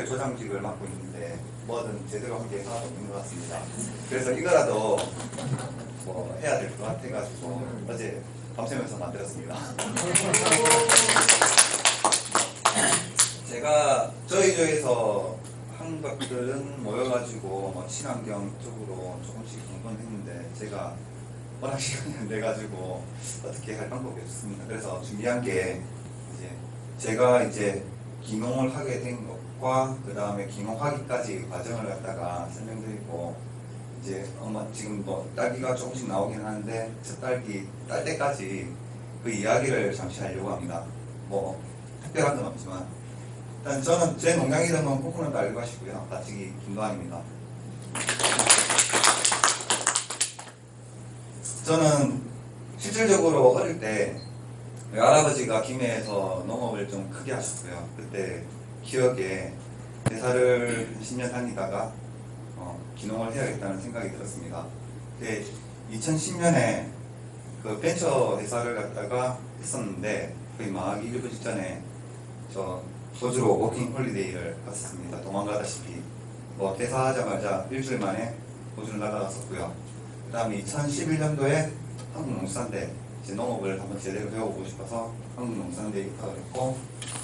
조장직을 맡고 있는데 뭐든 제대로 한 게 하나도 없는 것 같습니다. 그래서 이거라도 뭐 해야 될 것 같아가지고 어제 밤새면서 만들었습니다. 제가 저희 조에서 한 것들은 모여가지고 뭐 친환경 쪽으로 조금씩 공부는 했는데 제가 워낙 시간이 안 돼가지고 어떻게 할 방법이 없습니다. 그래서 준비한 게 이제 제가 이제 기농을 하게 된 것과 그 다음에 기농하기까지 과정을 갖다가 설명드리고 이제 지금 뭐 딸기가 조금씩 나오긴 하는데 첫 딸기 딸 때까지 그 이야기를 잠시 하려고 합니다. 뭐 특별한 건 없지만 일단 저는 제 농장 이름은 코코넛 알고 하시고요. 가치기 김도환입니다. 저는 실질적으로 어릴 때 할아버지가 김해에서 농업을 좀 크게 하셨어요. 그때 기억에 회사를 10년 다니다가 기농을 해야겠다는 생각이 들었습니다. 2010년에 그 벤처 회사를 갖다가 했었는데 거의 망하기 일부 직전에 저 호주로 워킹 홀리데이를 갔었습니다. 도망가다시피 뭐 퇴사하자마자 일주일 만에 호주를 나가갔었고요. 그 다음에 2011년도에 한국농수산대 농업을 한번 제대로 배워보고 싶어서 한국농수산대에 입학을 했고,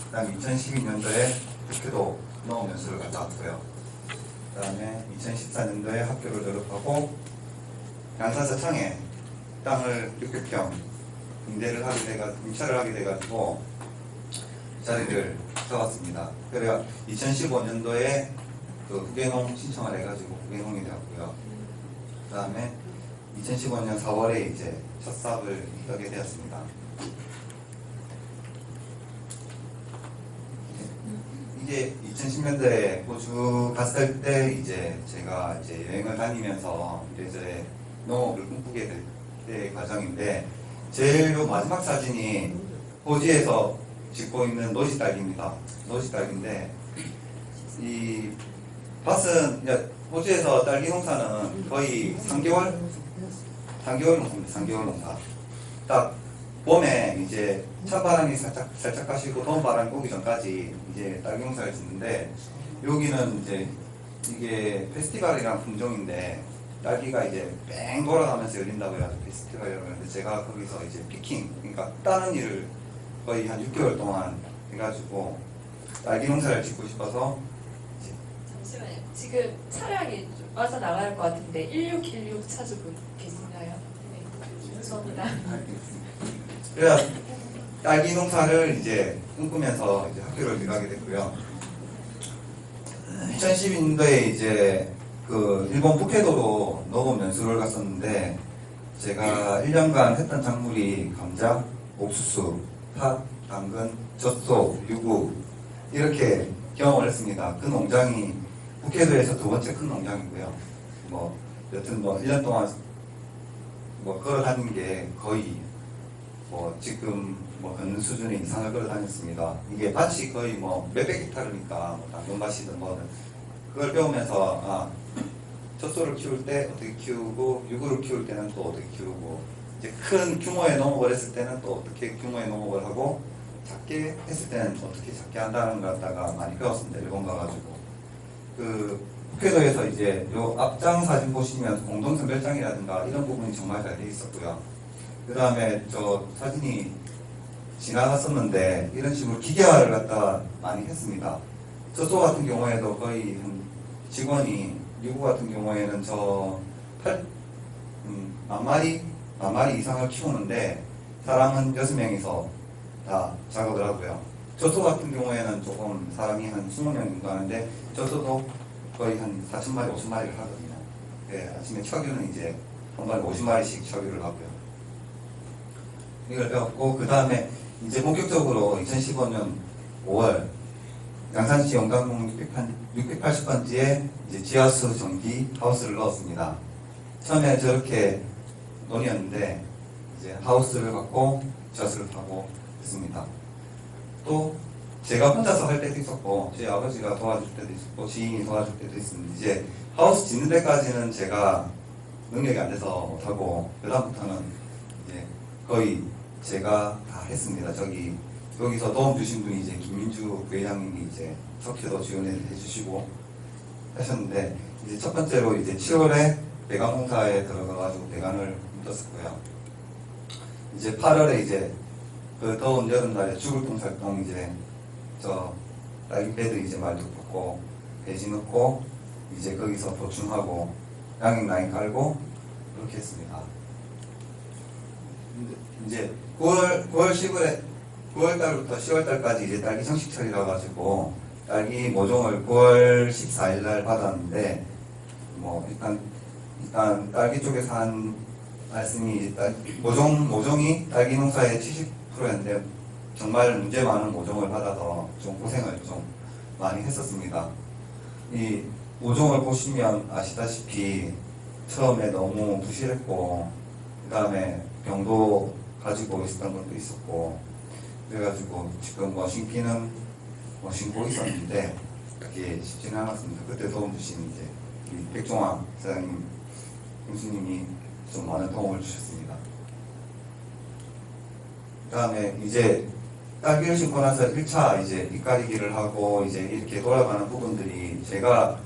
그 다음에 2012년도에 학교도 농업 연수를 갔다 왔고요. 그 다음에 2014년도에 학교를 졸업하고 양산 서창에 땅을 600평 임차를 하게 돼가지고 자리를 잡았습니다. 그래야 2015년도에 그 후계농 신청을 해가지고 후계농이 되었고요. 그 다음에 2015년 4월에 이제 첫 삽을 하게 되었습니다. 이게 2010년대에 호주 갔을 때 이제 제가 이제 여행을 다니면서 이제 농업을 꿈꾸게 될 과정인데, 제일 마지막 사진이 호주에서 짓고 있는 노지 딸기입니다. 노지 딸기인데 이 밭은 호주에서 딸기 농사는 거의 3개월 농사입니다. 3개월 농사. 딱 봄에 이제 찬바람이 살짝 가시고 더운 바람이 오기 전까지 이제 딸기 농사를 짓는데, 여기는 이제 이게 페스티벌이라는 품종인데 딸기가 이제 뺑 돌아가면서 열린다고 해가지고 페스티벌이라고 하는데, 제가 거기서 이제 피킹, 그러니까 따는 일을 거의 한 6개월 동안 해가지고 딸기 농사를 짓고 싶어서. 잠시만요. 지금 차량이 와서 나갈 것 같은데 1616 찾으고 계신가요? 네, 죄송합니다. 그래야 딸기 농사를 이제 꿈꾸면서 이제 학교를 들어가게 됐고요. 2012년도에 이제 그 일본 북해도로 농업 연수를 갔었는데, 제가 1년간 했던 작물이 감자, 옥수수, 팥, 당근, 젖소, 유구 이렇게 경험을 했습니다. 그 농장이 북해도에서 두 번째 큰 농장이고요. 뭐 여튼 뭐 1년 동안 뭐 걸어 다닌 게 거의 뭐 지금 뭐 그 수준의 이상을 걸어 다녔습니다. 이게 밭이 거의 뭐 몇백 헥타르니까 뭐 당근밭이든 뭐든 그걸 배우면서 젖소를 키울 때 어떻게 키우고 유구를 키울 때는 또 어떻게 키우고, 이제 큰 규모의 농업을 했을 때는 또 어떻게 규모의 농업을 하고, 작게 했을 때는 어떻게 작게 한다는 걸 갖다가 많이 배웠습니다. 일본 가가지고. 그 북해도에서 이제 요 앞장 사진 보시면 공동선 별장이라든가 이런 부분이 정말 잘 돼 있었고요. 그 다음에 저 사진이 지나갔었는데 이런 식으로 기계화를 갖다 많이 했습니다. 저쪽 같은 경우에도 거의 직원이, 유구 같은 경우에는 만 마리 이상을 키우는데 사람은 6명이서 다 작업을 하고요. 저소 같은 경우에는 조금 사람이 한 20명 정도 하는데, 저소도 거의 한 4,000마리, 5,000마리를 하거든요. 네, 아침에 척유는 이제 한 번에 50마리씩 척유를 하고요. 이걸 배웠고, 그 다음에 이제 본격적으로 2015년 5월 양산시 영광동 680번지에 이제 지하수 전기 하우스를 넣었습니다. 처음에 저렇게 논이었는데 이제 하우스를 갖고 지하수를 타고 했습니다. 또 제가 혼자서 할 때도 있었고, 제 아버지가 도와줄 때도 있었고, 지인이 도와줄 때도 있었는데, 이제 하우스 짓는 데까지는 제가 능력이 안 돼서 못하고, 그 다음부터는 이제 거의 제가 다 했습니다. 저기 여기서 도움 주신 분이 이제 김민주 부회장님이 이제 석회도 지원해 주시고 하셨는데, 이제 첫 번째로 이제 7월에 배관공사에 들어가가지고 배관을 묻었었고요. 이제 8월에 이제 그 더운 여름날에 죽을 똥살똥 이제 저 딸기 배드 이제 말뚝 뽑고 배지 넣고 이제 거기서 보충하고 양액 라인 깔고 그렇게 했습니다. 이제 9월 10월에 9월 달부터 10월 달까지 이제 딸기 정식철이라 가지고 딸기 모종을 9월 14일 날 받았는데, 뭐 일단 딸기 쪽에서 한 말씀이 이제 모종이 딸기 농사의 70%였는데 정말 문제 많은 모종을 받아서 좀 고생을 좀 많이 했었습니다. 이 모종을 보시면 아시다시피 처음에 너무 부실했고, 그 다음에 병도 가지고 있었던 것도 있었고, 그래가지고 지금 뭐 신기는 뭐 신고 있었는데 그게 쉽지는 않았습니다. 그때 도움 주신 이제 이 백종환 사장님, 교수님이 좀 많은 도움을 주셨습니다. 그 다음에 이제 딸기를 신고 나서 1차 이제 빗가리기를 하고 이제 이렇게 돌아가는 부분들이 제가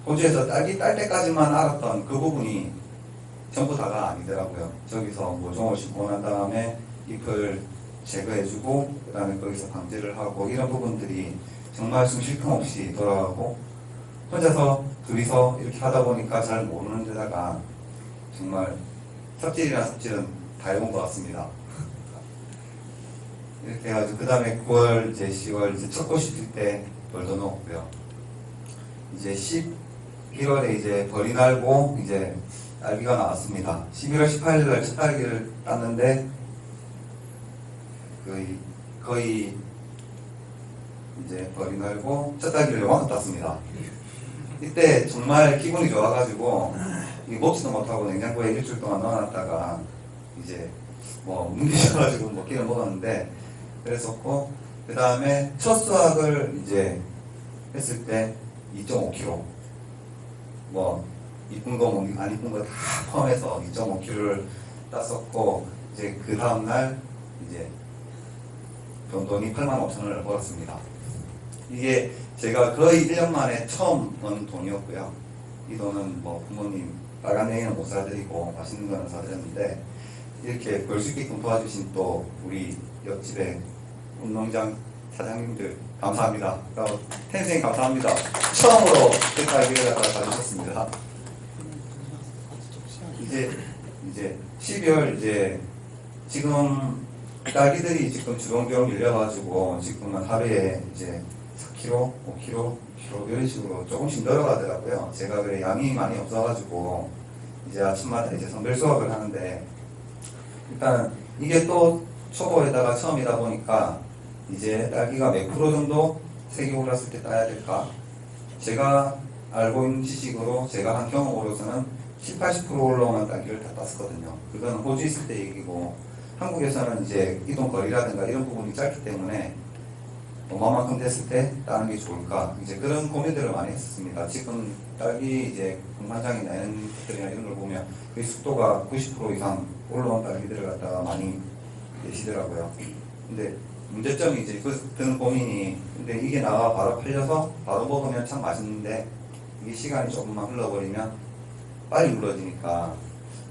호주에서 딸기 딸 때까지만 알았던 그 부분이 전부 다가 아니더라고요. 저기서 모종을 심고 난 다음에 잎을 제거해주고 그 다음에 거기서 방제를 하고 이런 부분들이 정말 숨 쉴 틈 없이 돌아가고, 혼자서 둘이서 이렇게 하다 보니까 잘 모르는 데다가 정말 삽질이나 삽질은 다 해본 것 같습니다. 이렇게 해가지고 그 다음에 9월 이제 10월 이제 첫 꽃이 필 때 벌도 넣었고요. 이제 11월에 이제 벌이 날고 이제 딸기가 나왔습니다. 11월 18일 날 첫 딸기를 땄는데 거의 이제 벌이 날고 첫 딸기를 요만큼 땄습니다. 이때 정말 기분이 좋아가지고 이 먹지도 못하고 냉장고에 일주일 동안 넣어놨다가 이제 뭐 뭉개져가지고 먹기는 먹었는데 그랬었고, 그 다음에 첫 수확을 이제 했을 때 2.5kg, 뭐 이쁜 거 안 이쁜 거 다 포함해서 2.5kg를 땄었고, 이제 그 다음날 이제 돈이 85,000원을 벌었습니다. 이게 제가 거의 1년 만에 처음 번 돈이었고요. 이 돈은 뭐 부모님 빨간 냉이는 못 사드리고 맛있는 거는 사드렸는데, 이렇게 벌 수 있게끔 도와주신 또 우리 옆집에 운농장 사장님들 감사합니다. 텐생 감사합니다. 처음으로 그 딸기를 갖다가 가주셨습니다. 이제 12월 이제 지금 딸기들이 지금 주렁주렁 밀려가지고 지금은 하루에 이제 4kg, 5kg, 6kg 이런 식으로 조금씩 늘어가더라고요. 제가 그래 양이 많이 없어가지고 이제 아침마다 이제 선별 수확을 하는데, 일단 이게 또 초보에다가 처음이다 보니까 이제 딸기가 몇 프로 정도 색이 올랐을 때 따야 될까? 제가 알고 있는 지식으로 제가 한 경험으로서는 70, 80% 올라오는 딸기를 다 땄었거든요. 그건 호주 있을 때 얘기고, 한국에서는 이제 이동 거리라든가 이런 부분이 짧기 때문에 얼마만큼 됐을 때 따는 게 좋을까? 이제 그런 고민들을 많이 했었습니다. 지금 딸기 이제 공판장이나 이런 것들이나 이런 걸 보면 그 속도가 90% 이상 올라온 딸기들을 갖다가 많이 내시더라고요. 근데 문제점이 이제 드는 고민이, 근데 이게 나와 바로 팔려서 바로 먹으면 참 맛있는데 이게 시간이 조금만 흘러버리면 빨리 물러지니까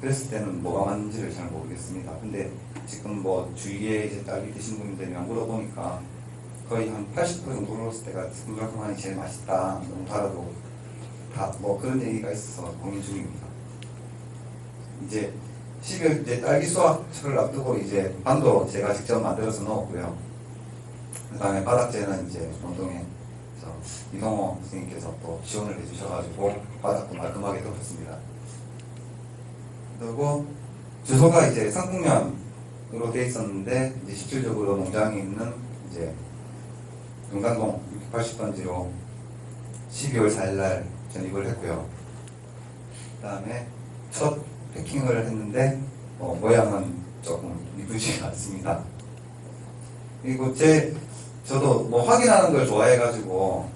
그랬을 때는 뭐가 맞는지를 잘 모르겠습니다. 근데 지금 뭐 주위에 이제 딸기 드신 분들이랑 물어보니까 거의 한 80% 정도 올랐을 때가 스쿨가크만이 제일 맛있다. 너무 달아도 다 뭐 그런 얘기가 있어서 고민 중입니다. 이제 12월 이제 딸기 수확을 앞두고 이제 반도 제가 직접 만들어서 넣었고요. 그 다음에 바닥재는 이제 원동에 이동호 선생님께서 또 지원을 해주셔가지고 바닥도 말끔하게 덮었습니다. 그리고 주소가 이제 상북면으로 돼 있었는데 이제 실질적으로 농장이 있는 이제 금강동 680번지로 12월 4일날 전입을 했고요. 그 다음에 첫 패킹을 했는데 모양은 조금 이쁘지 않습니다. 그리고 저도 뭐 확인하는 걸 좋아해가지고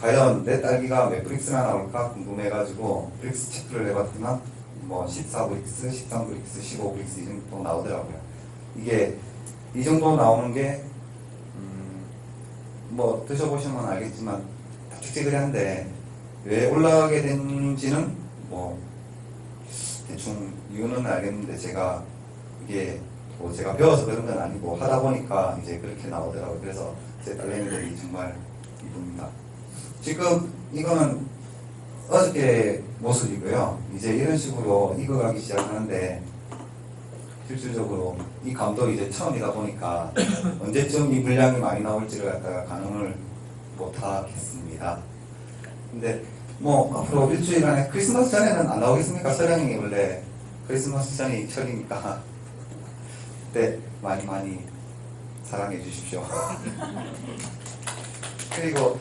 과연 내 딸기가 몇 브릭스나 나올까 궁금해가지고 브릭스 체크를 해봤더니 뭐 14브릭스, 13브릭스, 15브릭스 이 정도 나오더라고요. 이게 이 정도 나오는 게 뭐 드셔보시면 알겠지만 찌글찌글한데 왜 올라가게 된지는 뭐 대충 이유는 알겠는데 제가 이게 뭐 제가 배워서 그런 건 아니고 하다 보니까 이제 그렇게 나오더라고요. 그래서 제 딸내미들이 정말 이쁩니다. 지금 이거는 어저께 모습이고요. 이제 이런 식으로 익어가기 시작하는데 실질적으로 이 감도 이제 처음이다 보니까 언제쯤 이 분량이 많이 나올지를 갖다가 가늠을 못하겠습니다. 근데 뭐 앞으로 일주일 안에 크리스마스 전에는 안 나오겠습니까? 서령이 원래 크리스마스 전이 철이니까 그때 많이 사랑해 주십시오. 그리고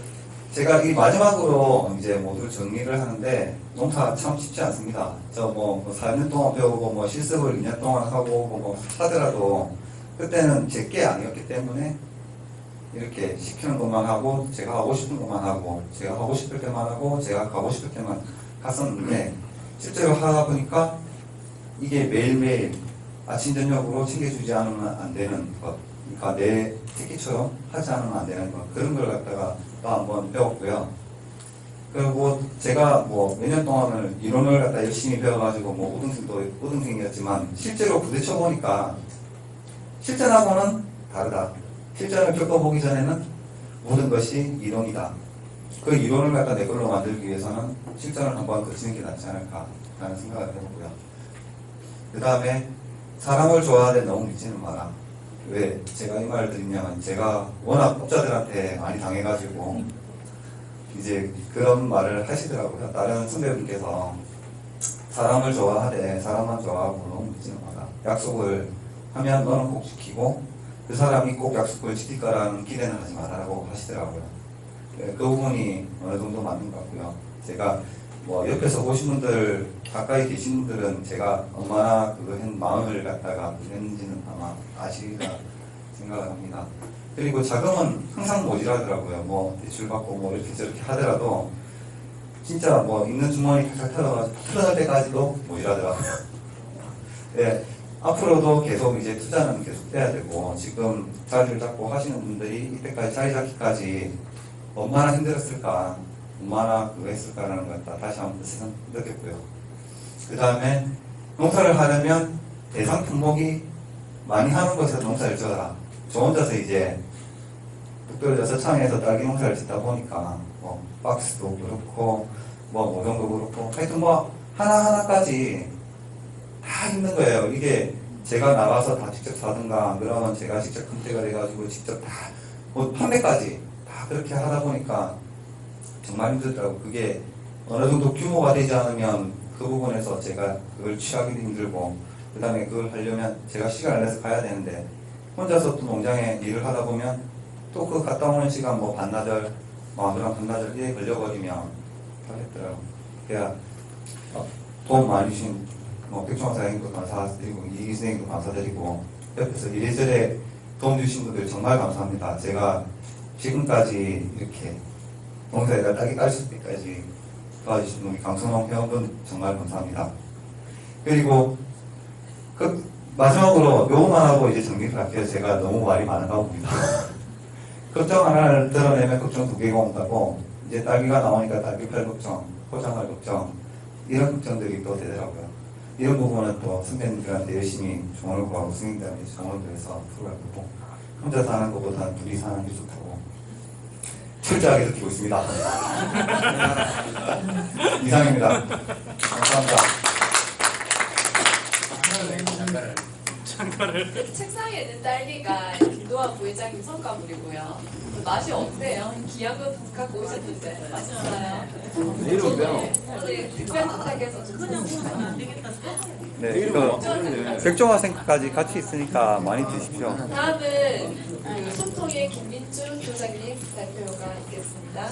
제가 이 마지막으로 이제 모두 정리를 하는데 농사 참 쉽지 않습니다. 저 뭐 4년 동안 배우고 뭐 실습을 2년 동안 하고 뭐 하더라도 그때는 제 게 아니었기 때문에 이렇게 시키는 것만 하고 제가 하고 싶은 것만 하고 제가 하고 싶을 때만 하고 제가 가고 싶을 때만 갔었는데 실제로 하다 보니까 이게 매일매일 아침 저녁으로 챙겨주지 않으면 안 되는 것, 그러니까 내 특기처럼 하지 않으면 안 되는 것, 그런 걸 갖다가 또 한번 배웠고요. 그리고 제가 뭐 몇 년 동안을 이론을 갖다 열심히 배워가지고 뭐 우등생이었지만 실제로 부딪혀 보니까 실전하고는 다르다. 실전을 겪어보기 전에는 모든 것이 이론이다. 그 이론을 갖다 내 걸로 만들기 위해서는 실전을 한번 거치는 게 낫지 않을까라는 생각을 해보고요. 그 다음에 사람을 좋아하되 너무 믿지는 마라. 왜 제가 이 말을 드리냐면 제가 워낙 독자들한테 많이 당해가지고 이제 그런 말을 하시더라고요. 다른 선배분께서 사람을 좋아하되 사람만 좋아하고 너무 믿지는 마라. 약속을 하면 너는 꼭 지키고 그 사람이 꼭 약속을 지킬 거라는 기대는 하지 말라고 하시더라고요. 그 부분이 어느 정도 맞는 것 같고요. 제가 뭐 옆에서 보신 분들, 가까이 계신 분들은 제가 얼마나 그 마음을 갖다가 했는지는 아마 아시리라 생각을 합니다. 그리고 자금은 항상 모자라더라고요. 뭐 대출 받고 뭐 이렇게 저렇게 하더라도 진짜 뭐 있는 주머니 탁 털어갈 때까지도 모자라더라고요. 네. 앞으로도 계속 이제 투자는 계속 해야 되고 지금 자리를 잡고 하시는 분들이 이때까지 자리 잡기까지 얼마나 힘들었을까, 얼마나 그거 했을까라는 걸 다시 한번 느꼈고요. 그 다음에 농사를 하려면 대상 품목이 많이 하는 곳에서 농사를 지어라. 저 혼자서 이제 특별히 서창에서 딸기 농사를 짓다 보니까 뭐 박스도 그렇고 뭐 모종도 그렇고 하여튼 뭐 하나하나까지 다 힘든 거예요. 이게 제가 나가서 다 직접 사든가 그러면 제가 직접 컨택을 해가지고 직접 다 뭐 판매까지 다 그렇게 하다 보니까 정말 힘들더라고요. 그게 어느 정도 규모가 되지 않으면 그 부분에서 제가 그걸 취하기도 힘들고 그 다음에 그걸 하려면 제가 시간을 내서 가야 되는데 혼자서 또 농장에 일을 하다 보면 또 그 갔다 오는 시간 뭐 반나절 뭐 아무랑 반나절 이에 걸려버리면 하겠더라고요. 그래야 도움 많이 주신 뭐 백종원 사장님도 감사드리고 이기 선생님도 감사드리고 옆에서 이래저래 도움 주신 분들 정말 감사합니다. 제가 지금까지 이렇게 농사에다 딸기 깔을 때까지 도와주신 우리 강선홍 회원분 정말 감사합니다. 그리고 그 마지막으로 요것만 하고 이제 정리를 할게요. 제가 너무 말이 많은가 봅니다. 걱정 하나를 드러내면 걱정 2개가 온다고 이제 딸기가 나오니까 딸기팔 걱정, 포장할 걱정 이런 걱정들이 또 되더라고요. 이런 부분은 또 선배님들한테 열심히 조언을 구하고 선생님들한테 조언을 구해서 풀어갈 거고 혼자 사는 것보다는 둘이 사는 게 좋다고 철저하게 느끼고 있습니다. 이상입니다. 감사합니다. 책상에 있는 딸기가 김도환 부회장님 성과물이고요. 맛이 어때요? 귀한 거 갖고 오셨는데 맛있어요? 내일 오면 오늘 특별 부탁해서 주셨습니다. 네, 이거 백종화생까지 같이 있으니까 많이 드십시오. 다음은 그 소통의 김민주 부장님 발표가 있겠습니다.